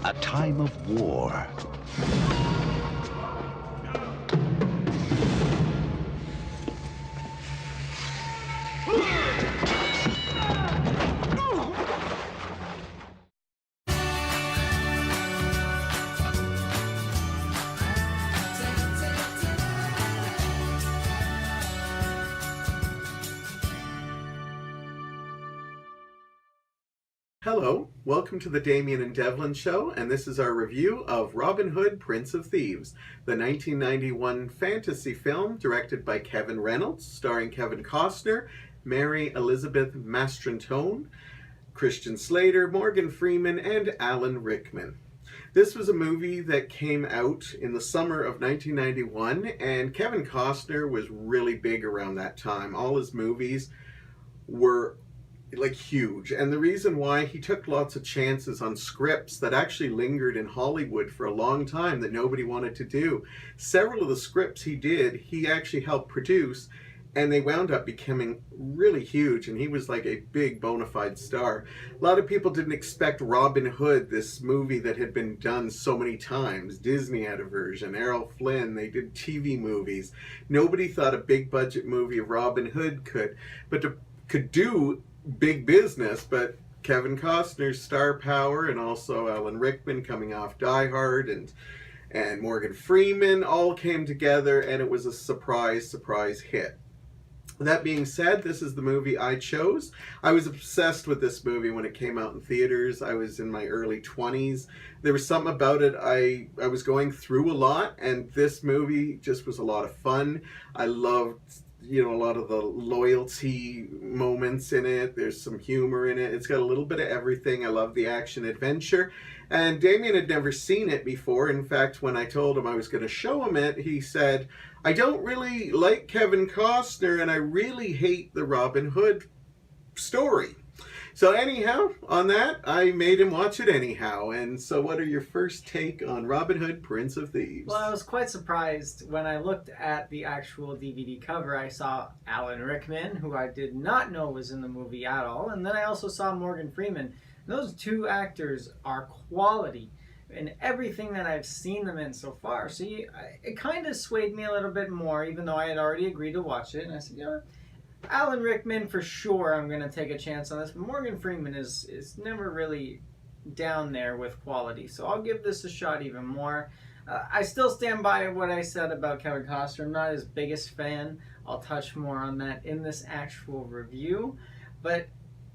a time of war. Hello, welcome to the Damian and Devlin show, and this is our review of Robin Hood, Prince of Thieves, the 1991 fantasy film directed by Kevin Reynolds, starring Kevin Costner, Mary Elizabeth Mastrentone, Christian Slater, Morgan Freeman, and Alan Rickman. This was a movie that came out in the summer of 1991, and Kevin Costner was really big around that time. All his movies were like huge, and the reason why, he took lots of chances on scripts that actually lingered in Hollywood for a long time that nobody wanted to do. Several of the scripts he did, he actually helped produce, and they wound up becoming really huge, and he was like a big bona fide star. A lot of people didn't expect Robin Hood, this movie that had been done so many times. Disney had a version, Errol Flynn, they did TV movies. Nobody thought a big budget movie of Robin Hood could do big business, but Kevin Costner's star power, and also Alan Rickman coming off Die Hard, and Morgan Freeman all came together, and it was a surprise hit. That being said, this is the movie I chose. I was obsessed with this movie when it came out in theaters. I was in my early 20s. There was something about it I was going through a lot, and this movie just was a lot of fun. I loved a lot of the loyalty moments in it. There's some humor in it. It's got a little bit of everything. I love the action adventure. And Damian had never seen it before. In fact, when I told him I was going to show him it, he said, I don't really like Kevin Costner, and I really hate the Robin Hood story. So anyhow, on that, I made him watch it anyhow. And so what are your first take on Robin Hood, Prince of Thieves? Well, I was quite surprised when I looked at the actual DVD cover. I saw Alan Rickman, who I did not know was in the movie at all. And then I also saw Morgan Freeman. Those two actors are quality in everything that I've seen them in so far. So it kind of swayed me a little bit more, even though I had already agreed to watch it. And I said, you know what? Alan Rickman, for sure, I'm going to take a chance on this. But Morgan Freeman is never really down there with quality. So I'll give this a shot even more. I still stand by what I said about Kevin Costner. I'm not his biggest fan. I'll touch more on that in this actual review. But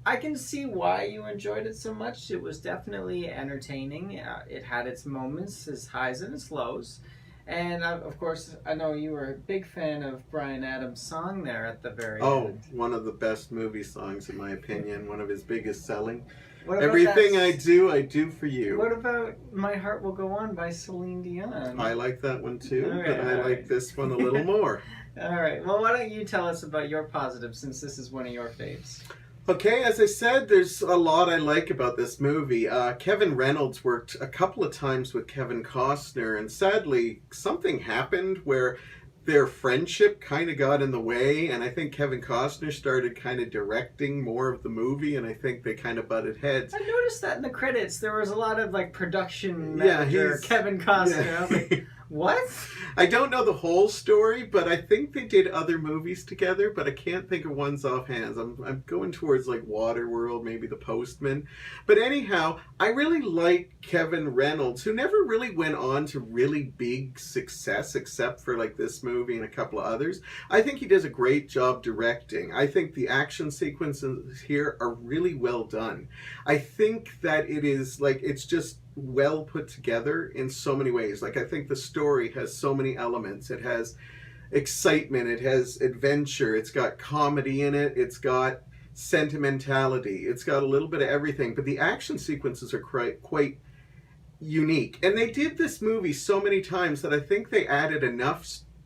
I can see why you enjoyed it so much. It was definitely entertaining. It had its moments, its highs and its lows. And of course, I know you were a big fan of Bryan Adams' song there at the very end. Oh, one of the best movie songs in my opinion, one of his biggest selling. Everything I do for you. What about My Heart Will Go On by Celine Dion? I like that one too, Okay, but I like this one a little more. All right, well, why don't you tell us about your positives, since this is one of your faves? Okay, as I said, there's a lot I like about this movie. Kevin Reynolds worked a couple of times with Kevin Costner, and sadly, something happened where their friendship kind of got in the way, and I think Kevin Costner started kind of directing more of the movie, and I think they kind of butted heads. I noticed that in the credits, there was a lot of, like, production manager Kevin Costner. Yeah. I was like, what? I don't know the whole story, but I think they did other movies together, but I can't think of ones offhand. I'm going towards like Waterworld, maybe The Postman. But anyhow, I really like Kevin Reynolds, who never really went on to really big success except for like this movie and a couple of others. I think he does a great job directing. I think the action sequences here are really well done. I think that it is like, it's just well put together in so many ways. Like, I think the story has so many elements. It has excitement, it has adventure, it's got comedy in it, it's got sentimentality, it's got a little bit of everything, but the action sequences are quite unique. And they did this movie so many times that I think they added enough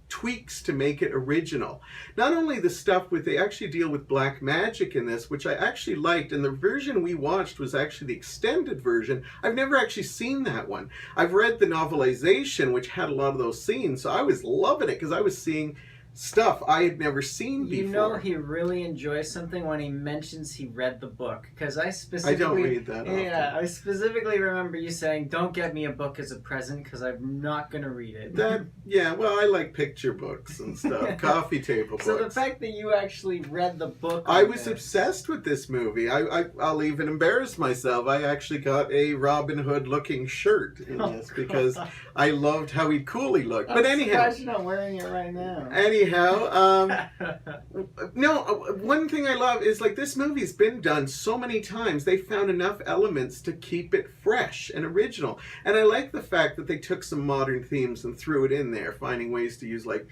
tweaks to make it original. Not only the stuff with, they actually deal with black magic in this, which I actually liked, and the version we watched was actually the extended version. I've never actually seen that one. I've read the novelization, which had a lot of those scenes, so I was loving it because I was seeing stuff I had never seen before. You know he really enjoys something when he mentions he read the book. Because I specifically... I don't read that often. Yeah, I specifically remember you saying, don't get me a book as a present because I'm not going to read it. Yeah, well, I like picture books and stuff. Coffee table books. So the fact that you actually read the book... I was obsessed with this movie. I'll even embarrass myself. I actually got a Robin Hood looking shirt in this because I loved how cool he looked. But anyhow... I'm not wearing it right now. Anyhow, one thing I love is like this movie's been done so many times. They found enough elements to keep it fresh and original. And I like the fact that they took some modern themes and threw it in there, finding ways to use like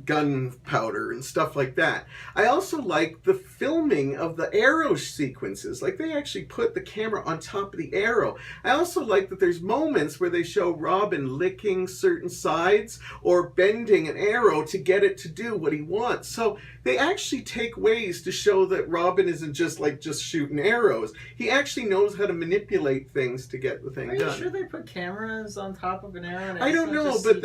gunpowder and stuff like that. I also like the filming of the arrow sequences. Like they actually put the camera on top of the arrow. I also like that there's moments where they show Robin licking certain sides or bending an arrow to get it to do what he wants. So they actually take ways to show that Robin isn't just shooting arrows. He actually knows how to manipulate things to get the thing done. Are you sure they put cameras on top of an arrow? And I don't know, but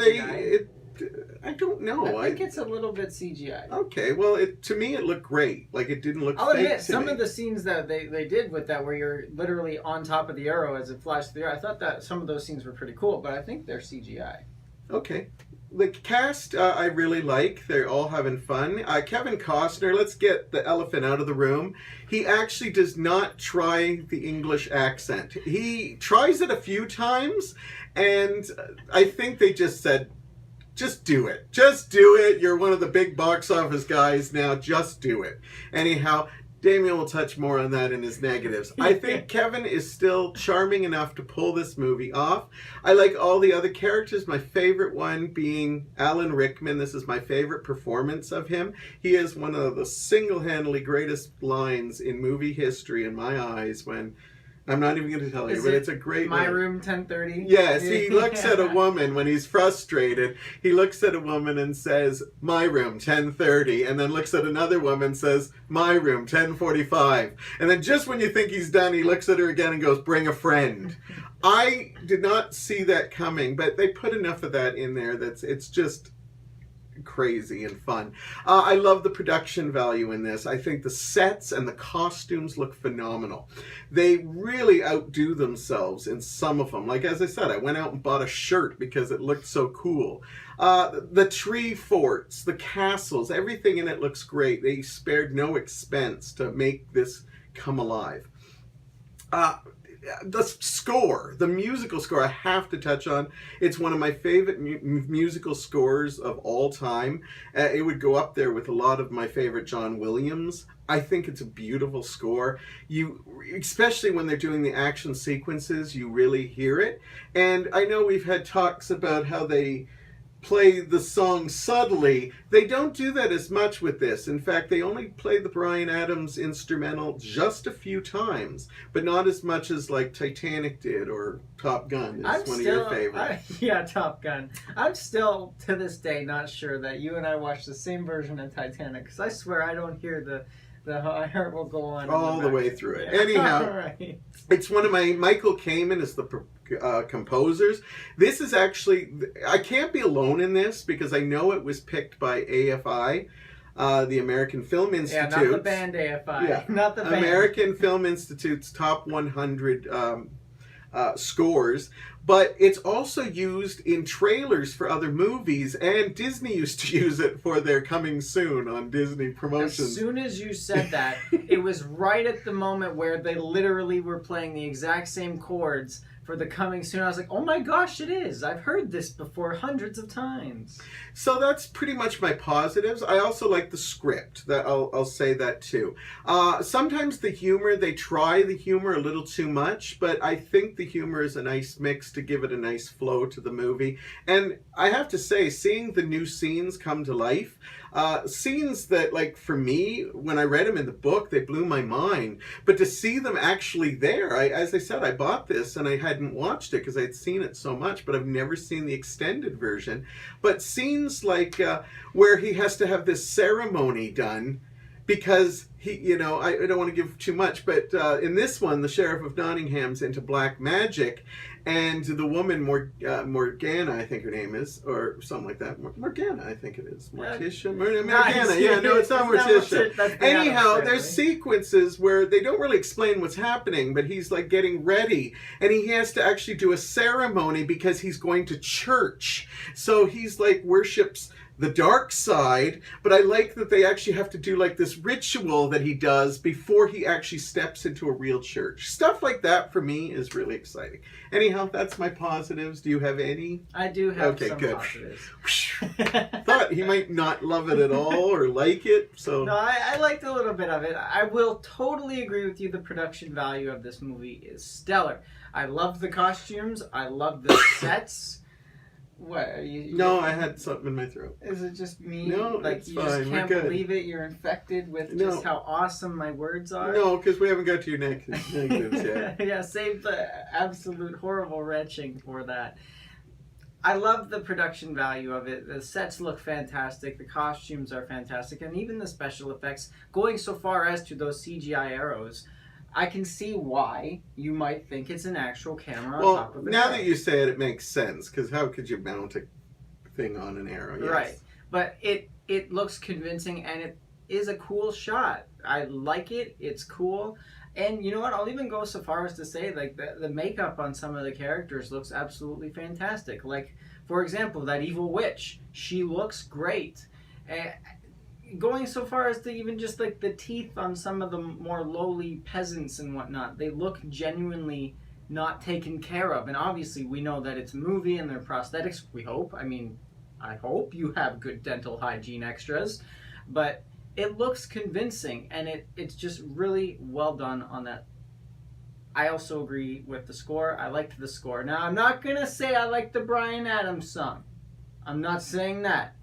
I don't know. I think it's a little bit CGI. Okay, well, to me it looked great. Like it didn't look. I'll fake admit, to some me. of the scenes that they did with that, where you're literally on top of the arrow as it flies through the air, I thought that some of those scenes were pretty cool, but I think they're CGI. Okay. The cast I really like. They're all having fun. Kevin Costner, let's get the elephant out of the room. He actually does not try the English accent. He tries it a few times, and I think they just said, just do it. Just do it. You're one of the big box office guys now. Just do it. Anyhow, Damian will touch more on that in his negatives. I think Kevin is still charming enough to pull this movie off. I like all the other characters. My favorite one being Alan Rickman. This is my favorite performance of him. He is one of the single-handedly greatest lines in movie history in my eyes when... I'm not even going to tell you, but it's a great My line. Room 1030? Yes, he looks at a woman when he's frustrated. He looks at a woman and says, my room, 1030. And then looks at another woman and says, my room, 1045. And then just when you think he's done, he looks at her again and goes, bring a friend. I did not see that coming, but they put enough of that in there it's just... crazy and fun. I love the production value in this. I think the sets and the costumes look phenomenal. They really outdo themselves in some of them. Like, as I said, I went out and bought a shirt because it looked so cool. The tree forts, the castles, everything in it looks great. They spared no expense to make this come alive. The score, the musical score, I have to touch on. It's one of my favorite musical scores of all time. It would go up there with a lot of my favorite John Williams. I think it's a beautiful score. Especially when they're doing the action sequences, you really hear it. And I know we've had talks about how they play the song subtly. They don't do that as much with this. In fact, they only play the Bryan Adams instrumental just a few times, but not as much as like Titanic did or Top Gun is one of your favorites. Yeah, Top Gun. I'm still, to this day, not sure that you and I watched the same version of Titanic, because I swear I don't hear the I heart will go on all the way through it. Yeah. Anyhow, Right. It's one of my... Michael Kamen is the composers. This is actually... I can't be alone in this because I know it was picked by AFI, the American Film Institute. Yeah, not the band AFI. Yeah. Not the band. American Film Institute's top 100 scores. But it's also used in trailers for other movies, and Disney used to use it for their Coming Soon on Disney promotions. As soon as you said that, it was right at the moment where they literally were playing the exact same chords for the Coming Soon. I was like, oh my gosh, it is. I've heard this before hundreds of times. So that's pretty much my positives. I also like the script. That I'll say that too. Sometimes the humor, they try the humor a little too much, but I think the humor is a nice mix to give it a nice flow to the movie. And I have to say, seeing the new scenes come to life, scenes that, like, for me, when I read them in the book, they blew my mind. But to see them actually there, as I said, I bought this and I hadn't watched it because I'd seen it so much, but I've never seen the extended version. But scenes like where he has to have this ceremony done, because I don't want to give too much, but in this one, the Sheriff of Nottingham's into black magic, and the woman Morgana, I think her name is, or something like that. Morgana, I think it is. Morticia? Morgana. Yeah, no, it's not Morticia. Anyhow, there's sequences where they don't really explain what's happening, but he's like getting ready, and he has to actually do a ceremony because he's going to church. So he's like worships the dark side, but I like that they actually have to do like this ritual that he does before he actually steps into a real church. Stuff like that for me is really exciting. Anyhow, that's my positives. Do you have any? I do have some good. positives. Thought he might not love it at all or like it, so... No, I liked a little bit of it. I will totally agree with you. The production value of this movie is stellar. I love the costumes. I love the sets. What are you? No, I had something in my throat. Is it just me? No, like it's you fine. just can't believe it. You're infected with just how awesome my words are. No, because we haven't got to your negatives yet. Yeah, save the absolute horrible retching for that. I love the production value of it. The sets look fantastic. The costumes are fantastic, and even the special effects. Going so far as to those CGI arrows. I can see why you might think it's an actual camera on top of an now arrow. that you say it, it makes sense, because how could you mount a thing on an arrow? Yes. Right. But it looks convincing, and it is a cool shot. I like it. It's cool. And you know what? I'll even go so far as to say, like, the makeup on some of the characters looks absolutely fantastic. Like, for example, that evil witch. She looks great. Going so far as to even just like the teeth on some of the more lowly peasants and whatnot, they look genuinely not taken care of. And obviously we know that it's a movie and they're prosthetics, we hope. I mean, I hope you have good dental hygiene extras, but it looks convincing, and it's just really well done on that. I also agree with the score. I liked the score. Now, I'm not gonna say I like the Bryan Adams song. I'm not saying that,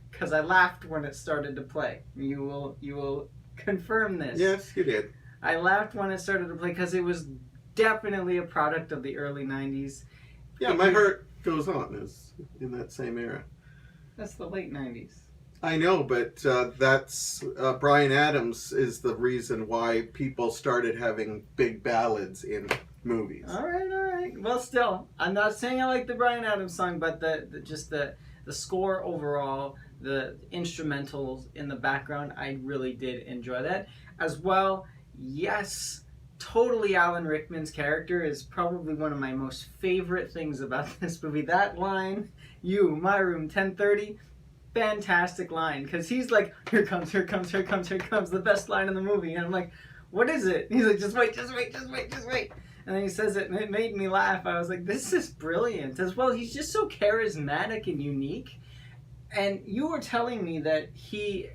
because I laughed when it started to play. You will confirm this. Yes, you did. I laughed when it started to play because it was definitely a product of the early 90s. Yeah, My Heart Goes On is in that same era. That's the late 90s. I know, but that's Bryan Adams is the reason why people started having big ballads in movies. All right. Well, still, I'm not saying I like the Bryan Adams song, but the score overall, the instrumentals in the background, I really did enjoy that. As well, yes, totally Alan Rickman's character is probably one of my most favorite things about this movie. That line, "You, my room, 1030, fantastic line. Because he's like, here comes, the best line in the movie. And I'm like, what is it? And he's like, just wait. And then he says it, and it made me laugh. I was like, this is brilliant. As well, he's just so charismatic and unique. And you were telling me that he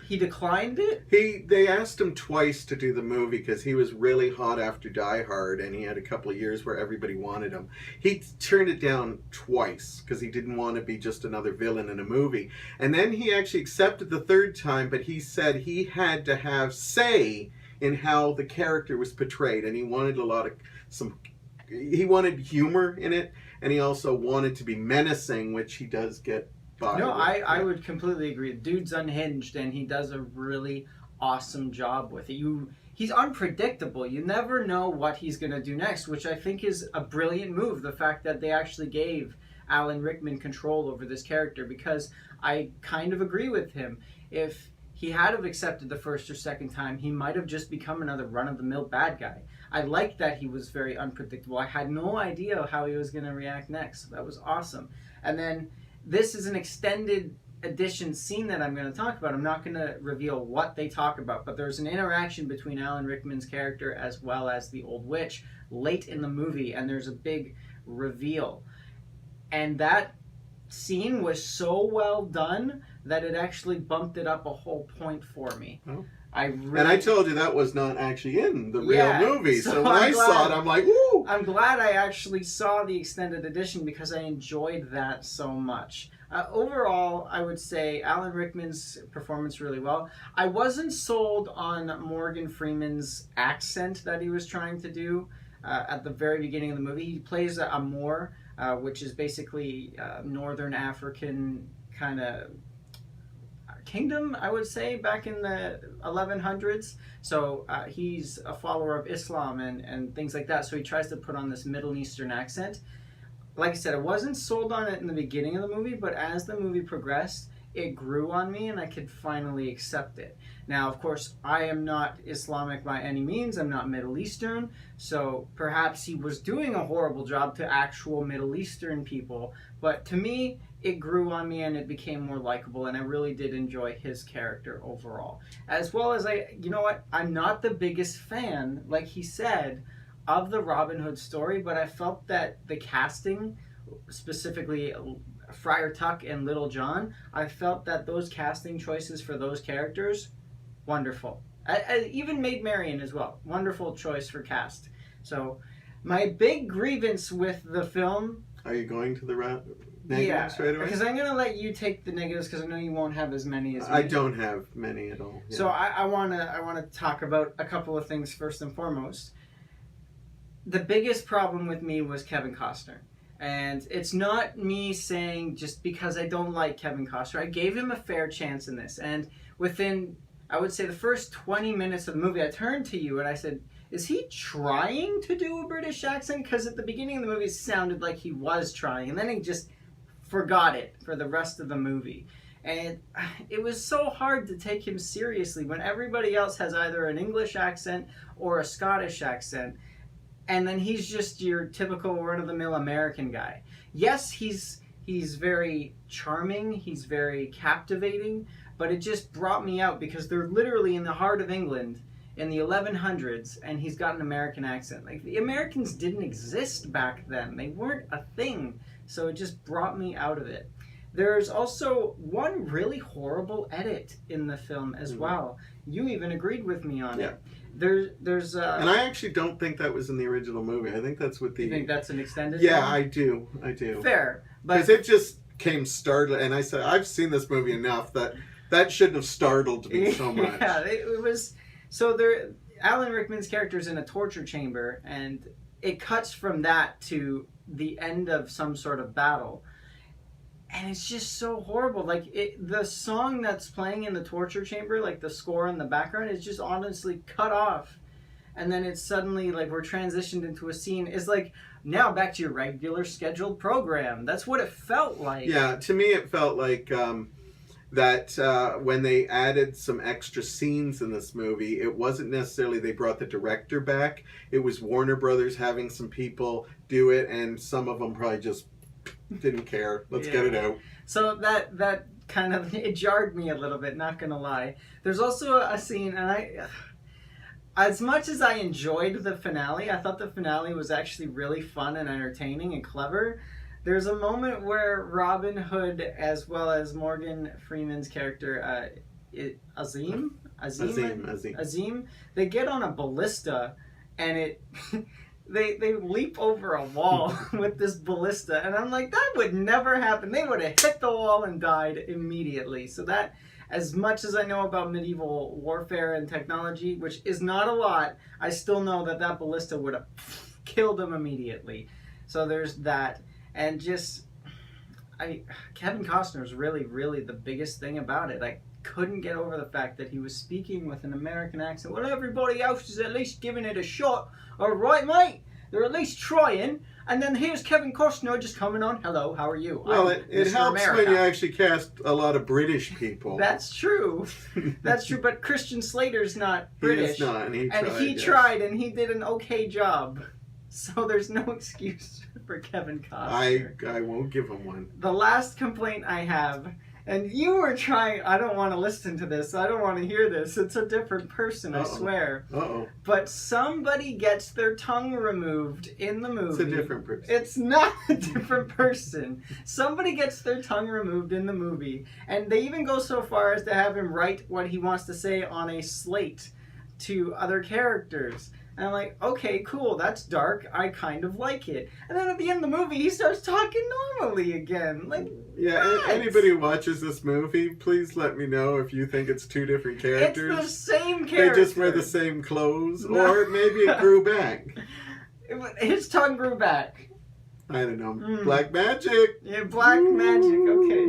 declined it? They asked him twice to do the movie because he was really hot after Die Hard, and he had a couple of years where everybody wanted him. He turned it down twice because he didn't want to be just another villain in a movie. And then he actually accepted the third time, but he said he had to have say in how the character was portrayed, and he wanted he wanted humor in it, and he also wanted to be menacing, which he does get. No, I would completely agree. Dude's unhinged, and he does a really awesome job with it. He's unpredictable. You never know what he's going to do next, which I think is a brilliant move. The fact that they actually gave Alan Rickman control over this character, because I kind of agree with him. If he had have accepted the first or second time, he might have just become another run-of-the-mill bad guy. I liked that he was very unpredictable. I had no idea how he was going to react next. That was awesome. And then this is an extended edition scene that I'm going to talk about. I'm not going to reveal what they talk about, but there's an interaction between Alan Rickman's character as well as the old witch late in the movie, and there's a big reveal. And that scene was so well done that it actually bumped it up a whole point for me. Oh. And I told you that was not actually in the real movie, so when I saw it, I'm like, ooh! I'm glad I actually saw the extended edition because I enjoyed that so much. Overall, I would say Alan Rickman's performance really well. I wasn't sold on Morgan Freeman's accent that he was trying to do at the very beginning of the movie. He plays a Moor, which is basically Northern African kind of kingdom, I would say, back in the 1100s. So he's a follower of Islam and things like that. So he tries to put on this Middle Eastern accent. Like I said, I wasn't sold on it in the beginning of the movie, but as the movie progressed, it grew on me and I could finally accept it. Now, of course, I am not Islamic by any means. I'm not Middle Eastern. So perhaps he was doing a horrible job to actual Middle Eastern people. But to me, it grew on me and it became more likable, and I really did enjoy his character overall. As well as you know what, I'm not the biggest fan, like he said, of the Robin Hood story, but I felt that the casting, specifically Friar Tuck and Little John, I felt that those casting choices for those characters, wonderful. I even Maid Marian as well, wonderful choice for cast. So my big grievance with the film... Are you going to the negatives right away? Because I'm going to let you take the negatives because I know you won't have as many as me. I don't have many at all. Yeah. So I want to talk about a couple of things first and foremost. The biggest problem with me was Kevin Costner. And it's not me saying just because I don't like Kevin Costner. I gave him a fair chance in this. And within, I would say, the first 20 minutes of the movie, I turned to you and I said, is he trying to do a British accent? Because at the beginning of the movie, it sounded like he was trying. And then he just forgot it for the rest of the movie. And it was so hard to take him seriously when everybody else has either an English accent or a Scottish accent. And then he's just your typical run-of-the-mill American guy. Yes, he's very charming, he's very captivating, but it just brought me out because they're literally in the heart of England in the 1100s, and he's got an American accent. Like, the Americans didn't exist back then. They weren't a thing. So it just brought me out of it. There's also one really horrible edit in the film as well. You even agreed with me on it. There's and I actually don't think that was in the original movie. I think that's what the... You think that's an extended Yeah, film? I do. Fair. Because it just came startled, and I said, I've seen this movie enough that shouldn't have startled me so much. Yeah, it was... So Alan Rickman's character is in a torture chamber, and it cuts from that to the end of some sort of battle. And it's just so horrible. Like, the song that's playing in the torture chamber, like the score in the background, is just honestly cut off. And then it's suddenly, like, we're transitioned into a scene. It's like, now back to your regular scheduled program. That's what it felt like. Yeah, to me it felt like that when they added some extra scenes in this movie, it wasn't necessarily they brought the director back. It was Warner Brothers having some people do it, and some of them probably just didn't care. Let's get it out. So that kind of, it jarred me a little bit, not gonna lie. There's also a scene, and as much as I enjoyed the finale, I thought the finale was actually really fun and entertaining and clever. There's a moment where Robin Hood, as well as Morgan Freeman's character, Azim, they get on a ballista, and they leap over a wall with this ballista, and I'm like, that would never happen. They would have hit the wall and died immediately. So that, as much as I know about medieval warfare and technology, which is not a lot, I still know that ballista would have killed them immediately. So there's that. And just, Kevin Costner is really, really the biggest thing about it. I couldn't get over the fact that he was speaking with an American accent. Well, everybody else is at least giving it a shot. All right, mate? They're at least trying. And then here's Kevin Costner just coming on. Hello, how are you? Well, it helps America. When you actually cast a lot of British people. That's true. That's true. But Christian Slater's not British. He is not, and he tried, and he did an okay job. So there's no excuse for Kevin Costner. I won't give him one. The last complaint I have, and you were trying, I don't want to listen to this, I don't want to hear this, it's a different person, I swear. But somebody gets their tongue removed in the movie. It's a different person. It's not a different person. Somebody gets their tongue removed in the movie, and they even go so far as to have him write what he wants to say on a slate to other characters. And I'm like, okay, cool, that's dark. I kind of like it. And then at the end of the movie, he starts talking normally again. Like, yeah, anybody who watches this movie, please let me know if you think it's two different characters. It's the same character. They just wear the same clothes, or maybe it grew back. His tongue grew back. I don't know. Black magic. Yeah, black magic. Okay,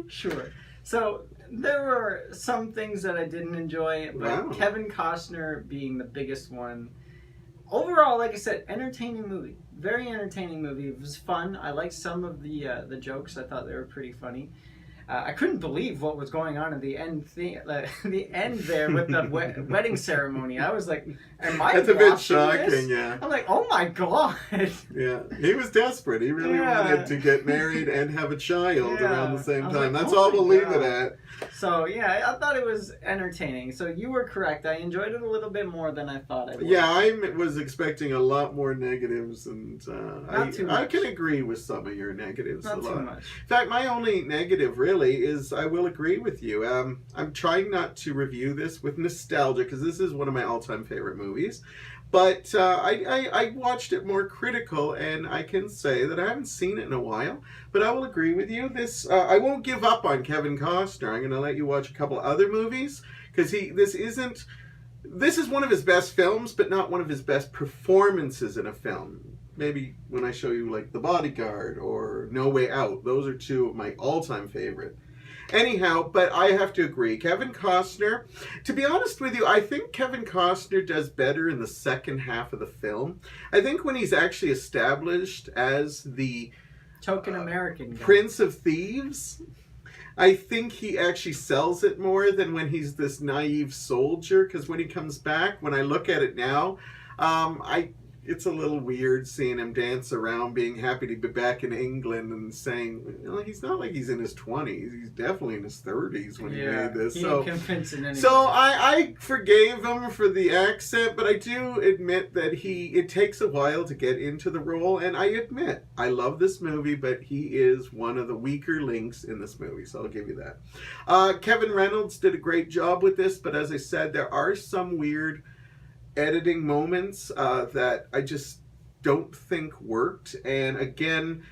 sure. So there were some things that I didn't enjoy, but Wow. Kevin Costner being the biggest one. Overall, like I said, entertaining movie. Very entertaining movie. It was fun. I liked some of the jokes. I thought they were pretty funny. I couldn't believe what was going on at the end. The end there with the wedding ceremony. I was like, "Am I?" That's a bit watching shocking, this? yeah. I'm like, "Oh my god!" Yeah, he was desperate. He really Yeah. wanted to get married and have a child Yeah. around the same I was time. like, That's oh all my we'll leave God. it at. So yeah, I thought it was entertaining. So you were correct. I enjoyed it a little bit more than I thought I would. Yeah, I was expecting a lot more negatives, and Not too I much. can agree with some of your negatives Not a too lot. much. In fact, my only negative really is I will agree with you. I'm trying not to review this with nostalgia because this is one of my all-time favorite movies. But I watched it more critical, and I can say that I haven't seen it in a while. But I will agree with you. This I won't give up on Kevin Costner. I'm going to let you watch a couple other movies because this is one of his best films, but not one of his best performances in a film. Maybe when I show you like The Bodyguard or No Way Out, those are two of my all-time favorite. Anyhow, but I have to agree. Kevin Costner, to be honest with you, I think Kevin Costner does better in the second half of the film. I think when he's actually established as the Token American guy. Prince of Thieves, I think he actually sells it more than when he's this naive soldier. Because when he comes back, when I look at it now, it's a little weird seeing him dance around, being happy to be back in England and saying, he's not like he's in his 20s. He's definitely in his 30s when he made this. He So, ain't convincing anyone. so I forgave him for the accent, but I do admit that it takes a while to get into the role. And I admit, I love this movie, but he is one of the weaker links in this movie. So I'll give you that. Kevin Reynolds did a great job with this, but as I said, there are some weird editing moments that I just don't think worked. And again,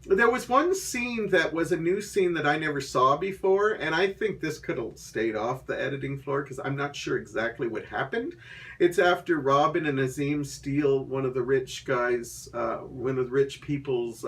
there was one scene that was a new scene that I never saw before, and I think this could have stayed off the editing floor because I'm not sure exactly what happened. It's after Robin and Azim steal one of the rich guys, one of the rich people's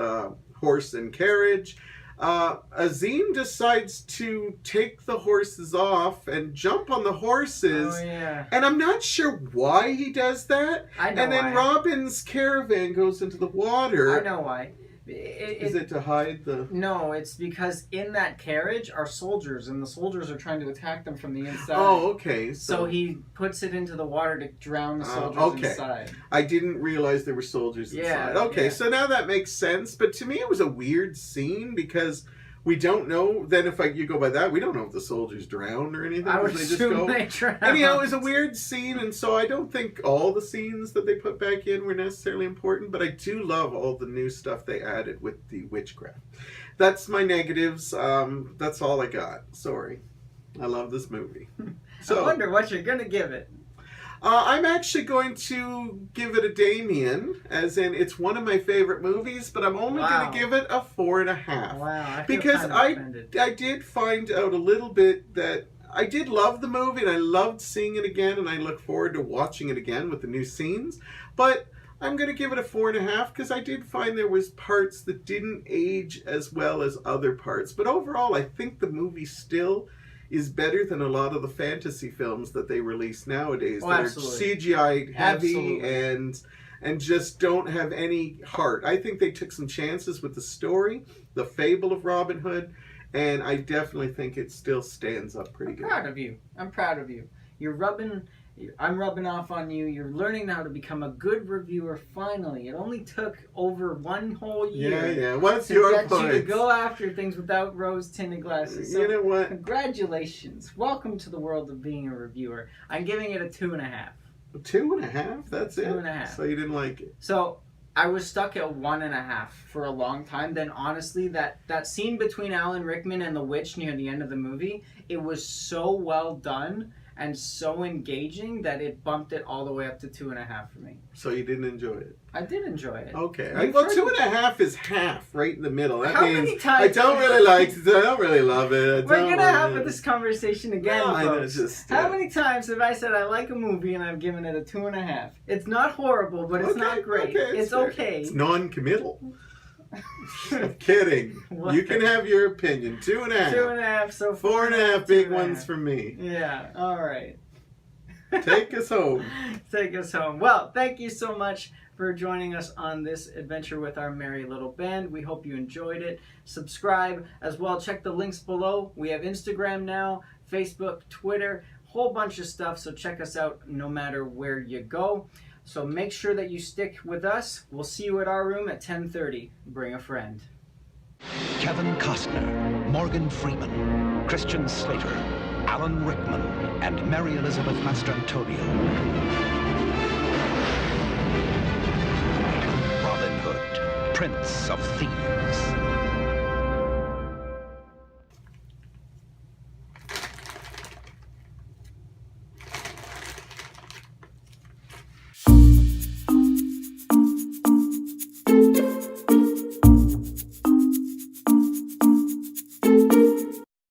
horse and carriage. Azim decides to take the horses off and jump on the horses. Oh yeah. And I'm not sure why he does that. I know And then why. Robin's caravan goes into the water. I know why. Is it to hide the... No, it's because in that carriage are soldiers, and the soldiers are trying to attack them from the inside. Oh, okay. So he puts it into the water to drown the soldiers okay. inside. I didn't realize there were soldiers Yeah, inside. Okay, yeah. so now that makes sense. But to me, it was a weird scene because we don't know. Then if you go by that, we don't know if the soldiers drowned or anything. I would 'cause assume they drowned. Anyhow, it was a weird scene, and so I don't think all the scenes that they put back in were necessarily important, but I do love all the new stuff they added with the witchcraft. That's my negatives. That's all I got. Sorry. I love this movie. I wonder what you're going to give it. I'm actually going to give it a Damian, as in it's one of my favorite movies, but I'm only going to give it a 4.5. Wow, I feel Because kind of offended. I did find out a little bit that I did love the movie, and I loved seeing it again, and I look forward to watching it again with the new scenes. But I'm going to give it a 4.5 because I did find there was parts that didn't age as well as other parts. But overall, I think the movie still is better than a lot of the fantasy films that they release nowadays that absolutely. are CGI heavy Absolutely. and just don't have any heart. I think they took some chances with the story, the fable of Robin Hood, and I definitely think it still stands up pretty good. I'm proud of you. I'm proud of you. I'm rubbing off on you. You're learning how to become a good reviewer finally. It only took over one whole year. Yeah. What's to your get point? you to go after things without rose-tinted glasses. So, You know what? congratulations. Welcome to the world of being a reviewer. I'm giving it a 2.5. 2.5? That's it? 2.5. So you didn't like it? So I was stuck at 1.5 for a long time. Then honestly, that scene between Alan Rickman and the witch near the end of the movie, it was so well done and so engaging that it bumped it all the way up to 2.5 for me. So you didn't enjoy it? I did enjoy it. Okay. You've Well, heard 2.5 is half, right in the middle. That How means many times- I don't really like it. I don't really love it. We're gonna have this conversation again, No, I know, folks. just, How yeah. many times have I said I like a movie and I've given it a 2.5? It's not horrible, but it's Okay, not great. okay, it's fair. okay. It's non-committal. Kidding. What? You can have your opinion. 2.5. 2.5. So 4.5 big 2.5. ones from me. Yeah. All right. Take us home. Take us home. Well, thank you so much for joining us on this adventure with our merry little band. We hope you enjoyed it. Subscribe as well. Check the links below. We have Instagram now, Facebook, Twitter, whole bunch of stuff. So check us out no matter where you go. So make sure that you stick with us. We'll see you at our room at 10:30. Bring a friend. Kevin Costner, Morgan Freeman, Christian Slater, Alan Rickman, and Mary Elizabeth Mastrantonio. Robin Hood, Prince of Thieves.